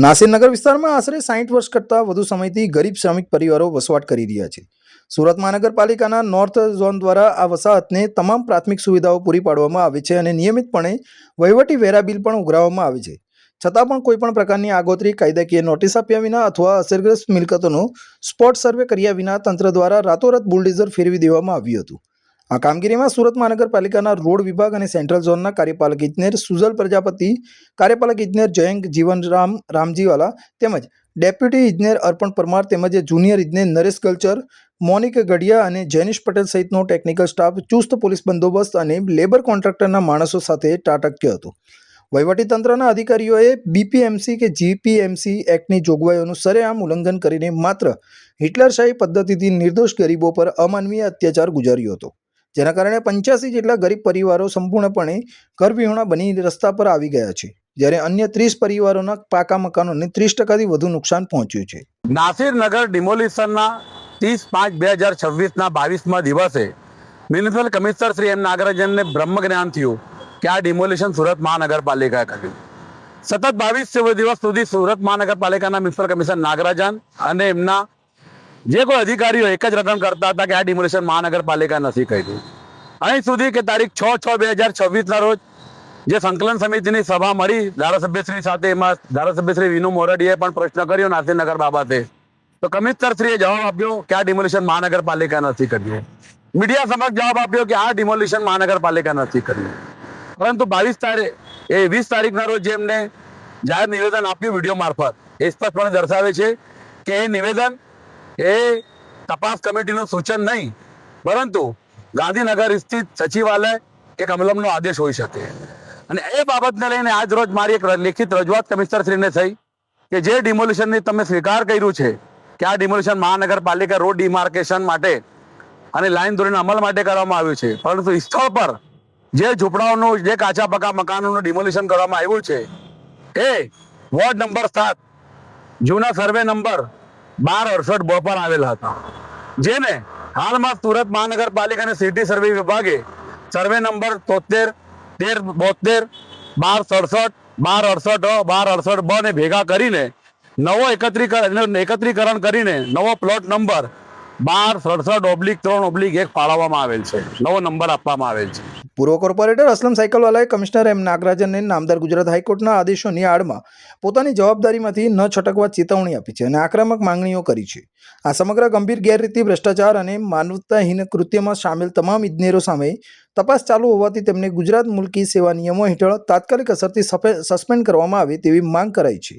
નાસિરનગર વિસ્તારમાં આશરે 60 વર્ષ કરતાં વધુ સમયથી ગરીબ શ્રમિક પરિવારો વસવાટ કરી રહ્યા છે. સુરત મહાનગરપાલિકાના નોર્થ ઝોન દ્વારા આ વસાહતને તમામ પ્રાથમિક સુવિધાઓ પૂરી પાડવામાં આવે છે અને નિયમિતપણે વહીવટી વેરા બિલ પણ ઉઘરાવવામાં આવે છે. છતાં પણ કોઈપણ પ્રકારની આગોતરી કાયદાકીય નોટિસ આપ્યા વિના અથવા અસરગ્રસ્ત મિલકતોનો સ્પોટ સર્વે કર્યા વિના તંત્ર દ્વારા રાતોરાત બુલડોઝર ફેરવી દેવામાં આવ્યું હતું. આ કામગીરીમાં સુરત મહાનગરપાલિકાના રોડ વિભાગ અને સેન્ટ્રલ ઝોનના કાર્યપાલક ઇજનેર સુજલ પ્રજાપતિ, કાર્યપાલક ઇજનેર જયંત જીવનરામ રામજીવાલા તેમજ ડેપ્યુટી ઇજનેર અર્પણ પરમાર તેમજ જુનિયર ઇજનેર નરેશ ગલચર, મોનિક ગઢિયા અને જૈનિશ પટેલ સહિતનો ટેકનિકલ સ્ટાફ ચુસ્ત પોલીસ બંદોબસ્ત અને લેબર કોન્ટ્રાક્ટરના માણસો સાથે ત્રાટક્યો હતો. વહીવટીતંત્રના અધિકારીઓએ બીપીએમસી કે જીપીએમસી એક્ટની જોગવાઈઓનું સરેઆમ ઉલ્લંઘન કરીને માત્ર હિટલરશાહી પદ્ધતિથી નિર્દોષ ગરીબો પર અમાનવીય અત્યાચાર ગુજાર્યો હતો, જેના કારણે 85 જેટલા ગરીબ પરિવારો સંપૂર્ણપણે ઘરવિહોણા બની રસ્તા પર આવી ગયા છે, જ્યારે અન્ય 30 પરિવારોના પાકા મકાનોને 30% વધુ નુકસાન પહોંચ્યું છે. નાસિરનગર ડિમોલિશનના 30/5/2026ના 22મા દિવસે મ્યુનિસિપલ કમિશનર શ્રી એમ નાગરાજનને બ્રહ્મ જ્ઞાન થયું કે આ ડિમોલિશન સુરત મહાનગરપાલિકાએ કર્યું. સતત 22 દિવસ સુધી સુરત મહાનગરપાલિકાના મ્યુનિસિપલ કમિશનર નાગરાજન અને એમના જે કોઈ અધિકારીઓ એક જ રટણ કરતા હતા કે આ ડિમોલિશન મહાનગરપાલિકા નથી કર્યું. અહીં સુધી કે તારીખ 6/6/2026ના રોજ જે સંકલન સમિતિની સભા મળી ધારાસભ્યશ્રી સાથે, એમાં ધારાસભ્યશ્રી વિનુ મોરડીએ પણ પ્રશ્ન કર્યો નાસિરનગર બાબતે, તો કમિશનરશ્રીએ જવાબ આપ્યો કે આ ડિમોલિશન મહાનગરપાલિકા નથી કર્યું. મીડિયા સમક્ષ જવાબ આપ્યો કે આ ડિમોલિશન મહાનગરપાલિકા નથી કર્યું. પરંતુ 20 તારીખના રોજ જે એમને જાહેર નિવેદન આપ્યું વિડીયો મારફત, એ સ્પષ્ટપણે દર્શાવે છે કે એ નિવેદન એ તપાસ કમિટીનું સૂચન નહીં, પરંતુ ગાંધીનગર સ્થિત સચિવાલય એક અમલમનો આદેશ હોઈ શકે. અને એ બાબતને લઈને આજ રોજ મારી એક લેખિત રજૂઆત કમિશનરશ્રીને થઈ કે જે ડિમોલિશનની તમે સ્વીકાર કર્યું છે કે આ ડિમોલિશન મહાનગરપાલિકા રોડ ડિમાર્કેશન માટે અને લાઈન દોરીને અમલ માટે કરવામાં આવ્યું છે, પરંતુ સ્થળ પર જે ઝૂંપડાઓનું, જે કાચા પાકા મકાનોનું ડિમોલિશન કરવામાં આવ્યું છે એ વોર્ડ નંબર 7 જૂના સર્વે નંબર 1268 પર આવેલા હતા, જેને હાલમાં સુરત મહાનગરપાલિકાના સિટી સર્વે વિભાગે સર્વે નંબર 73, 1372, 1267, 1268 ને ભેગા કરીને નવો એકત્રીકરણ કરીને નવો પ્લોટ નંબર 1267/3/1 ફાળવવામાં આવેલ છે, નવો નંબર આપવામાં આવેલ છે. પૂર્વ કોર્પોરેટર અસલમ સાયકલવાલાએ કમિશનર એમ નાગરાજનને નામદાર ગુજરાત હાઈકોર્ટના આદેશોની આડમાં પોતાની જવાબદારીમાંથી ન છટકવા ચેતવણી આપી છે અને આક્રમક માંગણીઓ કરી છે. આ સમગ્ર ગંભીર ગેરરીતિ, ભ્રષ્ટાચાર અને માનવતાહીન કૃત્યમાં સામેલ તમામ ઇજનેરો સામે તપાસ ચાલુ હોવાથી તેમને ગુજરાત મુલકી સેવા નિયમો હેઠળ તાત્કાલિક અસરથી સસ્પેન્ડ કરવામાં આવે તેવી માંગ કરાઈ છે.